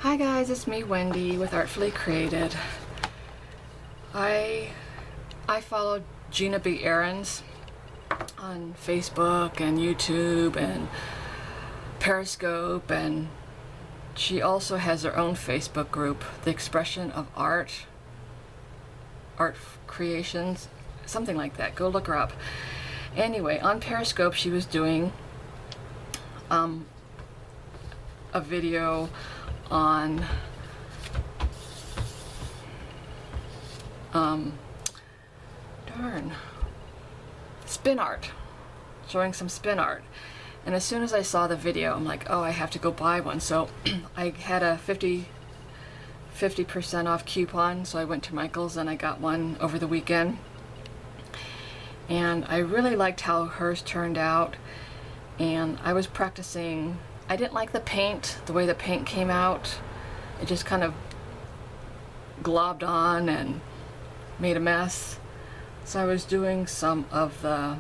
Hi guys, it's me Wendy with Artfully Created. I follow Gina B. Aarons on Facebook and YouTube and Periscope, and she also has her own Facebook group, The Expression of Art Creations, something like that. Go look her up. Anyway, on Periscope she was doing a video on spin art, showing some spin art. And as soon as I saw the video, I'm like, oh, I have to go buy one. So I had a 50% off coupon, so I went to Michael's and I got one over the weekend. And I really liked how hers turned out, and I was practicing. I didn't like the paint, the way the paint came out. It just kind of globbed on and made a mess. So I was doing some of the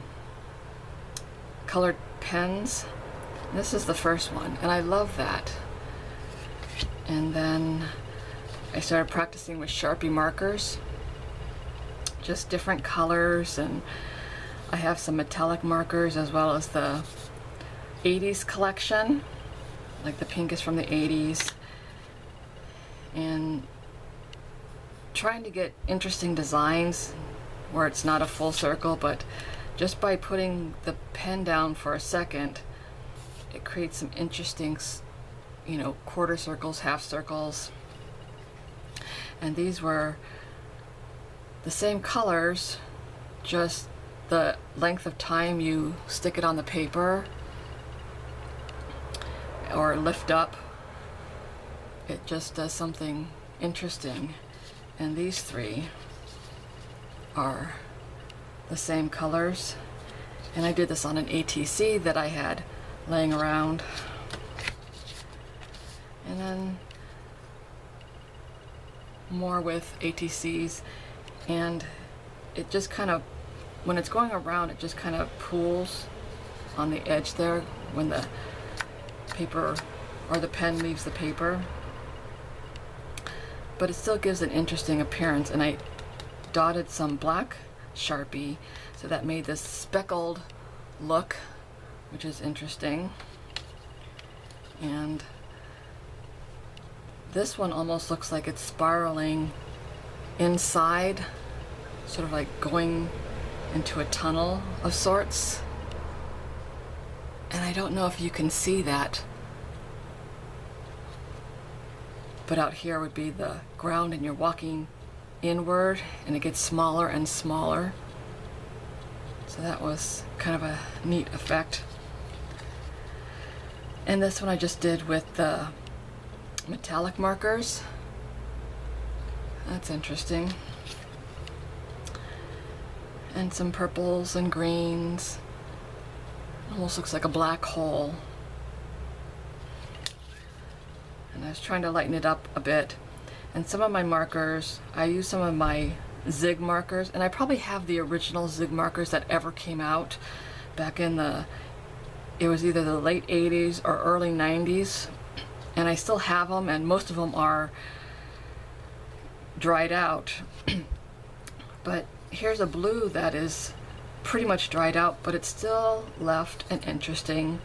colored pens. This is the first one, and I love that. And then I started practicing with Sharpie markers, just different colors, and I have some metallic markers as well as the 80s collection, like the pink is from the 80s, and trying to get interesting designs where it's not a full circle, but just by putting the pen down for a second, it creates some interesting, you know, quarter circles, half circles. And these were the same colors, just the length of time you stick it on the paper or lift up, it just does something interesting. And these three are the same colors, and I did this on an ATC that I had laying around. And then more with ATCs, and it just kind of, when it's going around, it just kind of pools on the edge there when the paper or the pen leaves the paper, but it still gives an interesting appearance. And I dotted some black Sharpie, so that made this speckled look, which is interesting. And this one almost looks like it's spiraling inside, sort of like going into a tunnel of sorts. And I don't know if you can see that, but out here would be the ground, and you're walking inward and it gets smaller and smaller. So that was kind of a neat effect. And this one I just did with the metallic markers. That's interesting. And some purples and greens. Almost looks like a black hole. And I was trying to lighten it up a bit. And some of my markers, I use some of my Zig markers, and I probably have the original Zig markers that ever came out back in it was either the late 80s or early 90s. And I still have them, and most of them are dried out. But here's a blue that is pretty much dried out, but it still left an interesting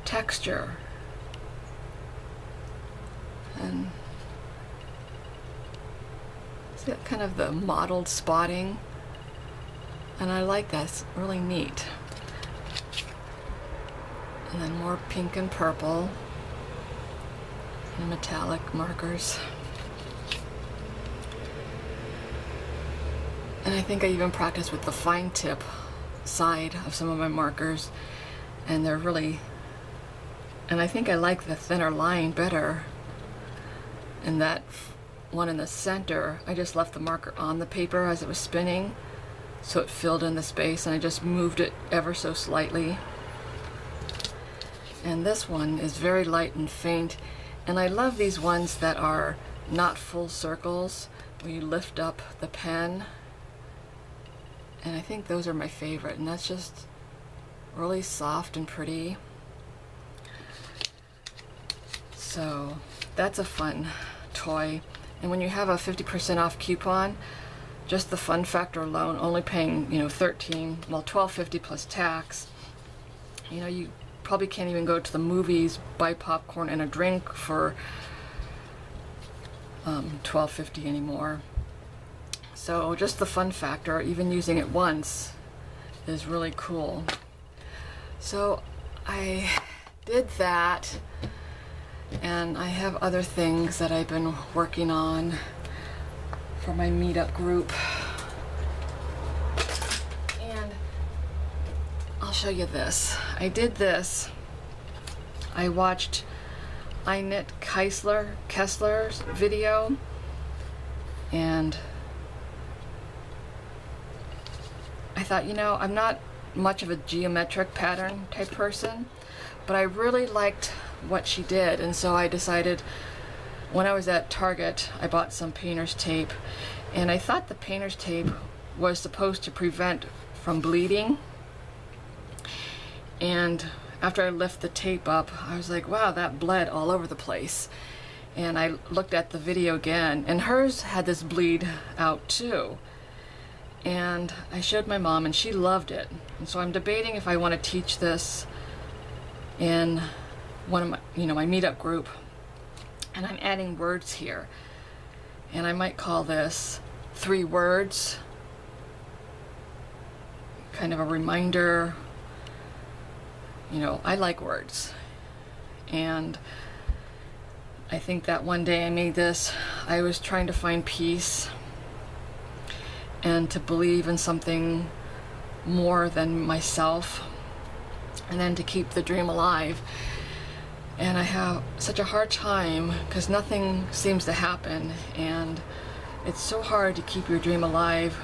texture. And see that kind of the mottled spotting, and I like that. It's really neat. And then more pink and purple and metallic markers. And I think I even practiced with the fine tip side of some of my markers, and they're really, and I think I like the thinner line better. And that one in the center, I just left the marker on the paper as it was spinning, so it filled in the space, and I just moved it ever so slightly. And this one is very light and faint, and I love these ones that are not full circles, where you lift up the pen. And I think those are my favorite, and that's just really soft and pretty. So That's a fun toy. And when you have a 50% off coupon, just the fun factor alone, only paying, $12.50 plus tax, you probably can't even go to the movies, buy popcorn and a drink for $12.50 anymore. So just the fun factor, even using it once, is really cool. So I did that, and I have other things that I've been working on for my meetup group. And I'll show you this. I did this. I watched Annette Kessler's video, and I thought, I'm not much of a geometric pattern type person, but I really liked what she did, and so I decided, when I was at Target, I bought some painter's tape, and I thought the painter's tape was supposed to prevent from bleeding. And after I lifted the tape up, I was like, wow, that bled all over the place. And I looked at the video again, and hers had this bleed out too. And I showed my mom, and she loved it. And so I'm debating if I want to teach this in one of my, my meetup group. And I'm adding words here. And I might call this 3 words. Kind of a reminder. I like words. And I think that one day I made this, I was trying to find peace and to believe in something more than myself, and then to keep the dream alive. And I have such a hard time because nothing seems to happen, and it's so hard to keep your dream alive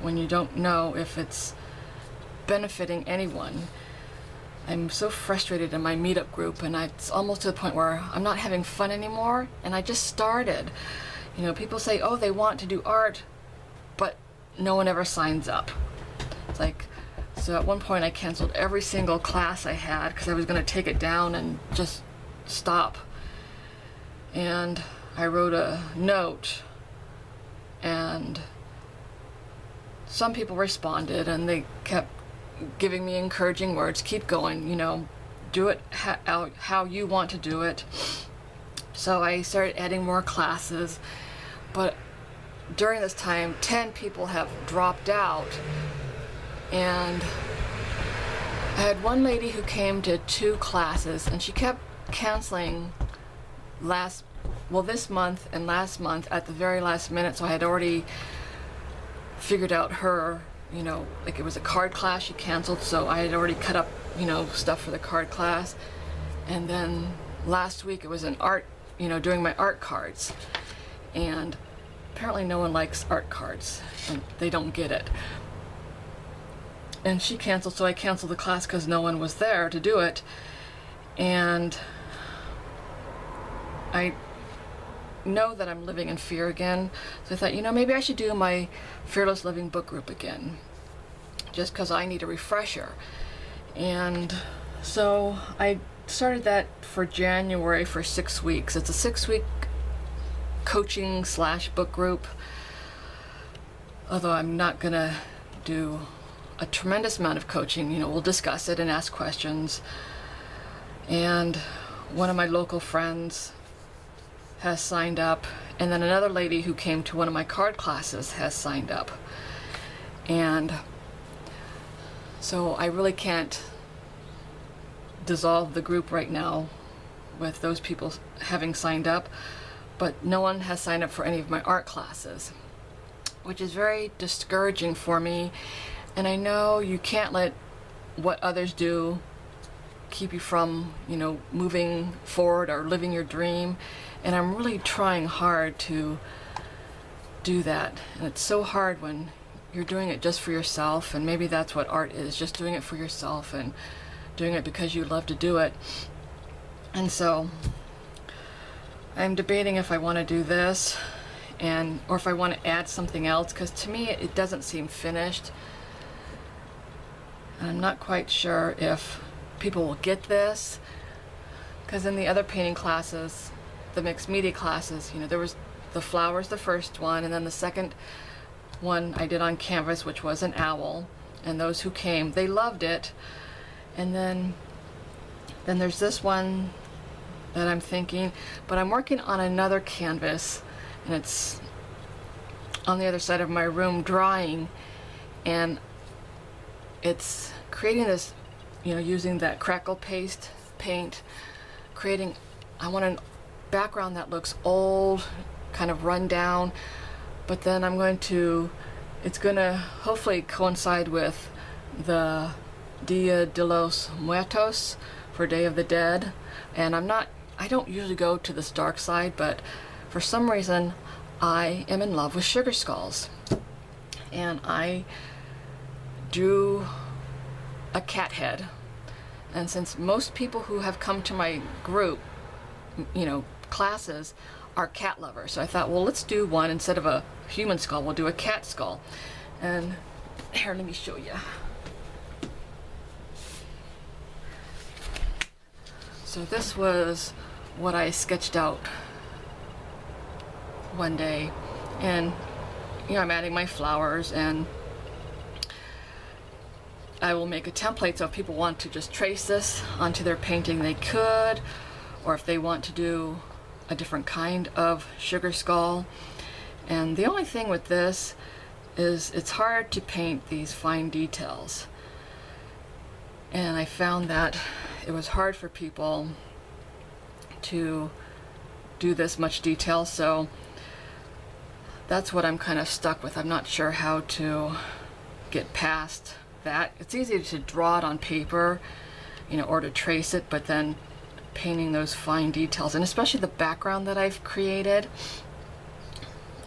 when you don't know if it's benefiting anyone. I'm so frustrated in my meetup group, and it's almost to the point where I'm not having fun anymore, and I just started. People say, oh, they want to do art, but no one ever signs up. It's like, so at one point I canceled every single class I had because I was going to take it down and just stop. And I wrote a note, and some people responded, and they kept giving me encouraging words. Keep going, do it how you want to do it. So I started adding more classes, but during this time 10 people have dropped out, and I had one lady who came to 2 classes, and she kept canceling this month and last month at the very last minute. So I had already figured out her, like it was a card class she canceled, so I had already cut up, stuff for the card class. And then last week it was an art, doing my art cards. And apparently no one likes art cards, and they don't get it. And she canceled, so I canceled the class because no one was there to do it. And I know that I'm living in fear again, so I thought, maybe I should do my Fearless Living book group again, just because I need a refresher. And so I started that for January for 6 weeks. It's a 6-week coaching / book group, although I'm not gonna do a tremendous amount of coaching. We'll discuss it and ask questions. And one of my local friends has signed up, and then another lady who came to one of my card classes has signed up. And so I really can't dissolve the group right now with those people having signed up, but no one has signed up for any of my art classes, which is very discouraging for me. And I know you can't let what others do keep you from, moving forward or living your dream. And I'm really trying hard to do that. And it's so hard when you're doing it just for yourself, and maybe that's what art is, just doing it for yourself and doing it because you love to do it. And so I'm debating if I want to do this or if I want to add something else, because to me it doesn't seem finished. And I'm not quite sure if people will get this, because in the other painting classes the mixed media classes, you know, there was the flowers, the first one, and then the second one I did on canvas, which was an owl, and those who came, they loved it. And then there's this one that I'm thinking, but I'm working on another canvas, and it's on the other side of my room drying, and it's creating this, you know, using that crackle paste paint, I want a background that looks old, kind of run down, but then it's gonna hopefully coincide with the Dia de los Muertos, for Day of the Dead. And I don't usually go to this dark side, but for some reason I am in love with sugar skulls. And I drew a cat head. And since most people who have come to my group, you know, classes, are cat lovers, so I thought, well, let's do one instead of a human skull, we'll do a cat skull. And here, let me show you. So this was what I sketched out one day, and you know, I'm adding my flowers, and I will make a template, so if people want to just trace this onto their painting, they could, or if they want to do a different kind of sugar skull. And the only thing with this is it's hard to paint these fine details, and I found that it was hard for people to do this much detail, so that's what I'm kind of stuck with. I'm not sure how to get past that. It's easy to draw it on paper, you know, or to trace it, but then painting those fine details, and especially the background that I've created.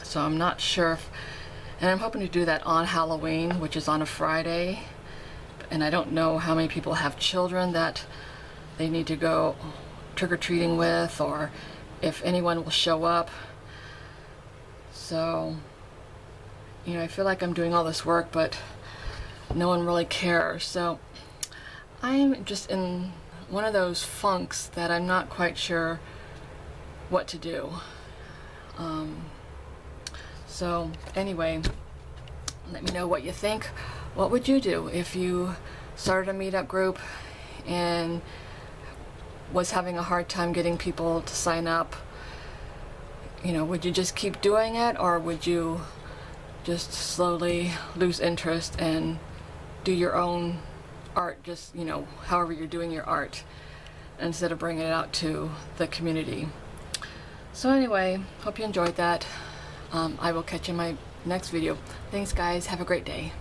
So I'm not sure if, and I'm hoping to do that on Halloween, which is on a Friday, and I don't know how many people have children that they need to go trick-or-treating with, or if anyone will show up. So, you know, I feel like I'm doing all this work, but no one really cares. So I'm just in one of those funks that I'm not quite sure what to do. So anyway, let me know what you think. What would you do if you started a meetup group and was having a hard time getting people to sign up? You know, would you just keep doing it, or would you just slowly lose interest and do your own art, just, you know, however you're doing your art, instead of bringing it out to the community? So anyway, hope you enjoyed that. I will catch you in my next video. Thanks guys, have a great day.